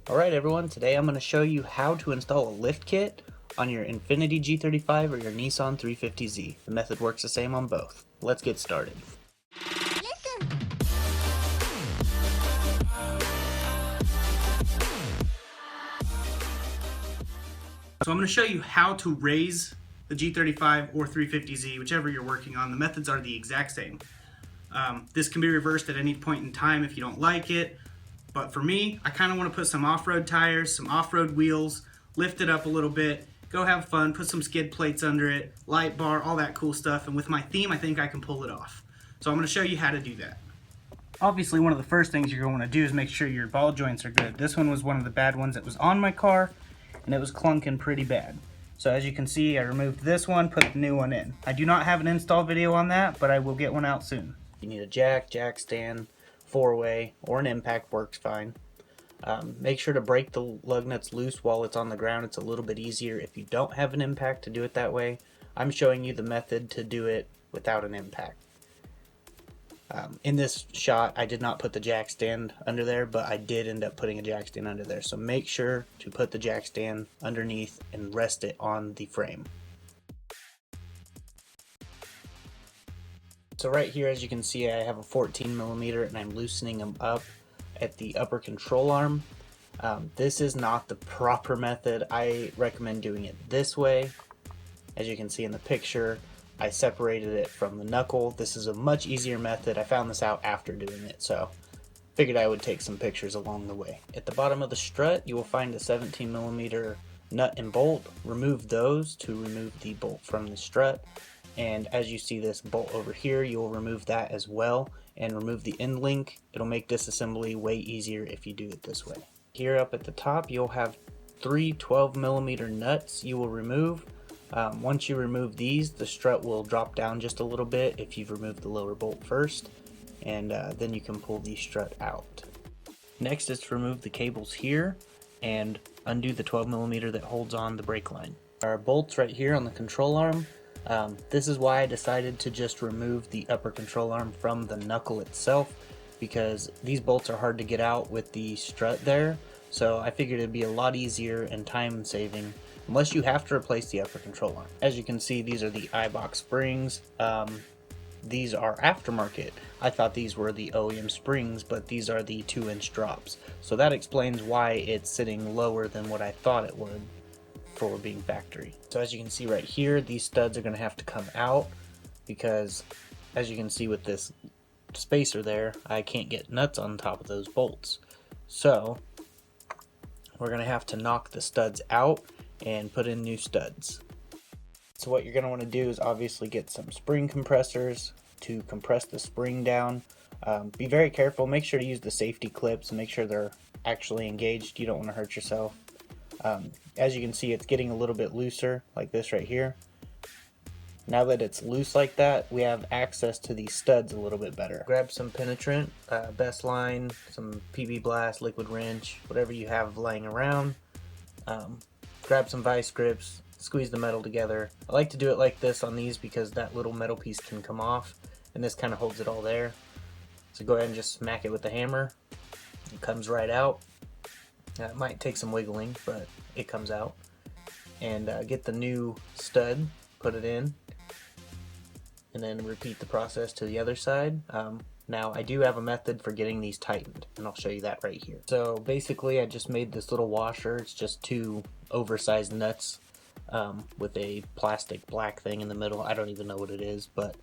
Alright everyone, today I'm going to show you how to install a lift kit on your Infiniti G35 or your Nissan 350Z. The method works the same on both. Let's get started. So I'm going to show you how to raise the G35 or 350Z, whichever you're working on. The methods are the exact same. This can be reversed at any point in time if you don't like it. But for me, I kind of want to put some off-road tires, some off-road wheels, lift it up a little bit, go have fun, put some skid plates under it, light bar, all that cool stuff. And with my theme, I think I can pull it off. So I'm going to show you how to do that. Obviously, one of the first things you're going to do is make sure your ball joints are good. This one was one of the bad ones that was on my car, and it was clunking pretty bad. So as you can see, I removed this one, put the new one in. I do not have an install video on that, but I will get one out soon. You need a jack stand, 4-way, or an impact works fine. Make sure to break the lug nuts loose while it's on the ground. It's a little bit easier if you don't have an impact to do it that way. I'm showing you the method to do it without an impact. In this shot, I did not put the jack stand under there, but I did end up putting a jack stand under there. So make sure to put the jack stand underneath and rest it on the frame. So right here, as you can see, I have a 14mm and I'm loosening them up at the upper control arm. This is not the proper method. I recommend doing it this way. As you can see in the picture, I separated it from the knuckle. This is a much easier method. I found this out after doing it, so figured I would take some pictures along the way. At the bottom of the strut, you will find a 17mm nut and bolt. Remove those to remove the bolt from the strut. And as you see this bolt over here, you will remove that as well and remove the end link. It'll make disassembly way easier if you do it this way. Here up at the top, you'll have three 12mm nuts you will remove. Once you remove these, the strut will drop down just a little bit if you've removed the lower bolt first, and then you can pull the strut out. Next is to remove the cables here and undo the 12mm that holds on the brake line. Our bolts right here on the control arm. This is why I decided to just remove the upper control arm from the knuckle itself, because these bolts are hard to get out with the strut there, so I figured it'd be a lot easier and time saving unless you have to replace the upper control arm. As you can see, these are the iBox springs. These are aftermarket. I thought these were the OEM springs, but these are the 2-inch drops, so that explains why it's sitting lower than what I thought it would for being factory. So as you can see right here, these studs are going to have to come out because as you can see with this spacer there, I can't get nuts on top of those bolts. So we're going to have to knock the studs out and put in new studs. So what you're going to want to do is obviously get some spring compressors to compress the spring down. Be very careful, make sure to use the safety clips and make sure they're actually engaged. You don't want to hurt yourself. As you can see, it's getting a little bit looser like this right here. Now that it's loose like that, we have access to these studs a little bit better. Grab some penetrant, best line, some PB Blast, liquid wrench, whatever you have laying around. Grab some vice grips, squeeze the metal together. I like to do it like this on these because that little metal piece can come off and this kind of holds it all there. So go ahead and just smack it with the hammer. It comes right out. It might take some wiggling, but it comes out. And get the new stud, put it in, and then repeat the process to the other side. Now I do have a method for getting these tightened, and I'll show you that right here. So basically I just made this little washer. It's just two oversized nuts with a plastic black thing in the middle. I don't even know what it is, but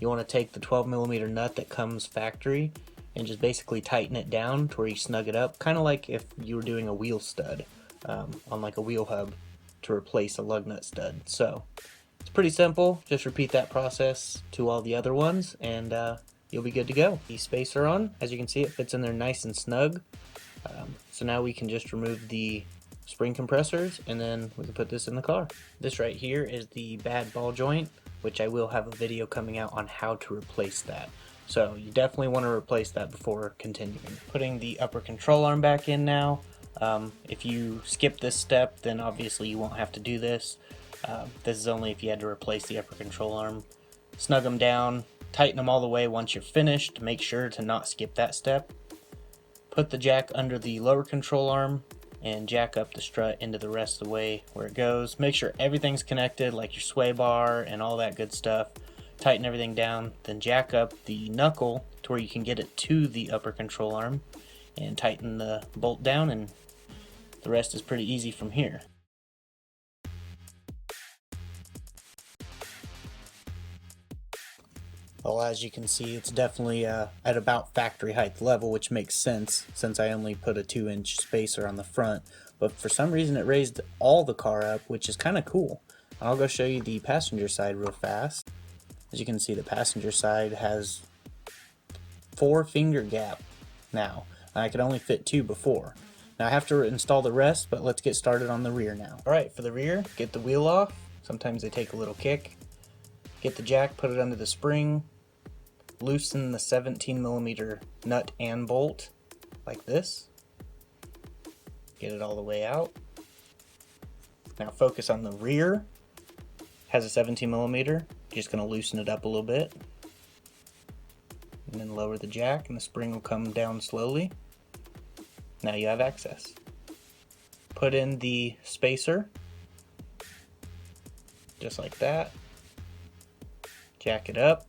you want to take the 12mm nut that comes factory and just basically tighten it down to where you snug it up, kind of like if you were doing a wheel stud on like a wheel hub to replace a lug nut stud. So it's pretty simple. Just repeat that process to all the other ones and you'll be good to go. The spacer on, as you can see, it fits in there nice and snug. So now we can just remove the spring compressors and then we can put this in the car. This right here is the bad ball joint, which I will have a video coming out on how to replace that. So you definitely want to replace that before continuing. Putting the upper control arm back in now. If you skip this step, then obviously you won't have to do this. This is only if you had to replace the upper control arm. Snug them down, tighten them all the way once you're finished. Make sure to not skip that step. Put the jack under the lower control arm, and jack up the strut into the rest of the way where it goes. Make sure everything's connected, like your sway bar and all that good stuff. Tighten everything down, then jack up the knuckle to where you can get it to the upper control arm and tighten the bolt down, and the rest is pretty easy from here. Well, as you can see, it's definitely at about factory height level, which makes sense since I only put a 2-inch spacer on the front. But for some reason it raised all the car up, which is kind of cool. I'll go show you the passenger side real fast. As you can see, the passenger side has 4-finger gap now, and I could only fit 2 before. Now I have to install the rest, but let's get started on the rear now. Alright, for the rear, get the wheel off. Sometimes they take a little kick. Get the jack, put it under the spring. Loosen the 17mm nut and bolt like this. Get it all the way out. Now focus on the rear. Has a 17mm. Just going to loosen it up a little bit. And then lower the jack and the spring will come down slowly. Now you have access. Put in the spacer. Just like that. Jack it up.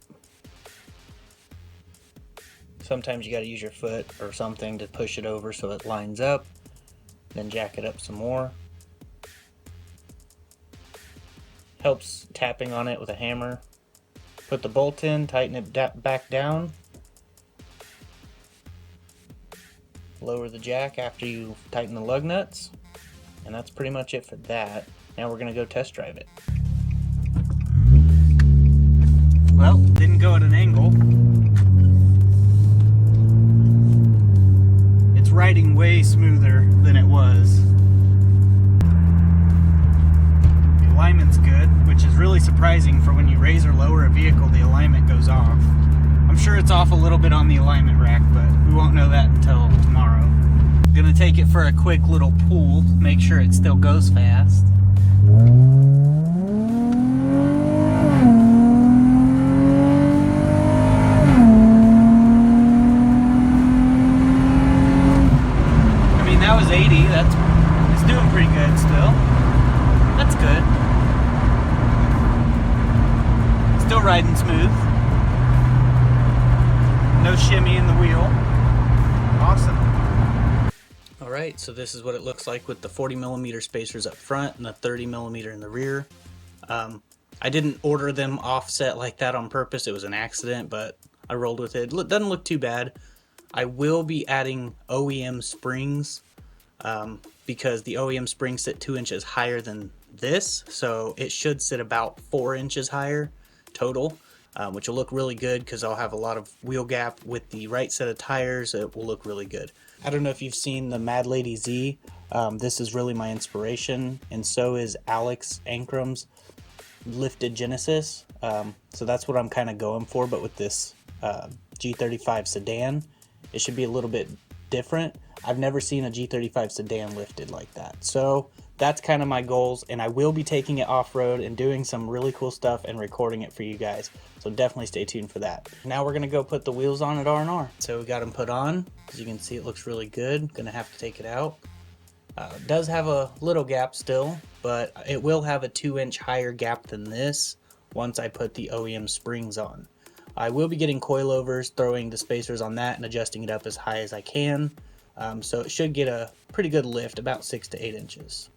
Sometimes you got to use your foot or something to push it over so it lines up. Then jack it up some more. Helps tapping on it with a hammer. Put the bolt in, tighten it back down. Lower the jack after you tighten the lug nuts. And that's pretty much it for that. Now we're going to go test drive it. Well, didn't go at an angle. Riding way smoother than it was. The alignment's good, which is really surprising for when you raise or lower a vehicle, the alignment goes off. I'm sure it's off a little bit on the alignment rack, but we won't know that until tomorrow. I'm gonna take it for a quick little pull, make sure it still goes fast. That was 80, it's doing pretty good still. That's good. Still riding smooth. No shimmy in the wheel. Awesome. Alright, so this is what it looks like with the 40mm spacers up front and the 30mm in the rear. I didn't order them offset like that on purpose, it was an accident, but I rolled with it. It doesn't look too bad. I will be adding OEM springs. Because the OEM springs sit 2 inches higher than this, so it should sit about 4 inches higher total, which will look really good because I'll have a lot of wheel gap with the right set of tires. It will look really good. I don't know if you've seen the Mad Lady Z. This is really my inspiration, and so is Alex Ancrum's lifted Genesis. So that's what I'm kind of going for, but with this G35 sedan, it should be a little bit different. I've never seen a G35 sedan lifted like that. So that's kind of my goals, and I will be taking it off-road and doing some really cool stuff and recording it for you guys. So definitely stay tuned for that. Now we're gonna go put the wheels on at R&R. So we got them put on. As you can see, it looks really good. Gonna have to take it out. It does have a little gap still, but it will have a 2-inch higher gap than this once I put the OEM springs on. I will be getting coilovers, throwing the spacers on that and adjusting it up as high as I can. So it should get a pretty good lift, about 6 to 8 inches.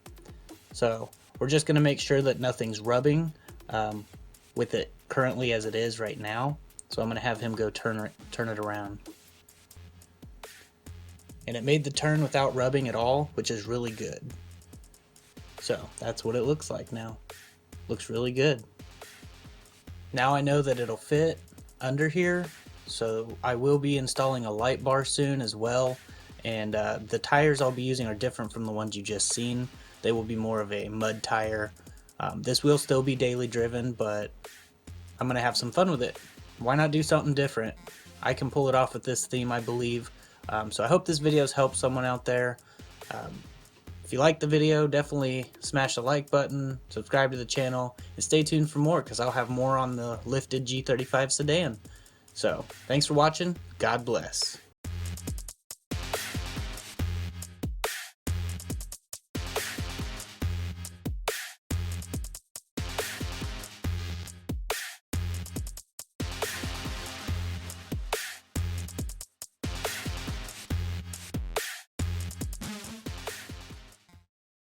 So we're just going to make sure that nothing's rubbing with it currently as it is right now. So I'm going to have him go turn it around. And it made the turn without rubbing at all, which is really good. So that's what it looks like now. Looks really good. Now I know that it'll fit under here, so I will be installing a light bar soon as well. And the tires I'll be using are different from the ones you just seen. They will be more of a mud tire. This will still be daily driven, but I'm gonna have some fun with it. Why not do something different? I can pull it off with this theme, I believe. So I hope this video's helped someone out there. If you like the video, definitely smash the like button, subscribe to the channel, and stay tuned for more, because I'll have more on the lifted G35 sedan. So, thanks for watching. God bless.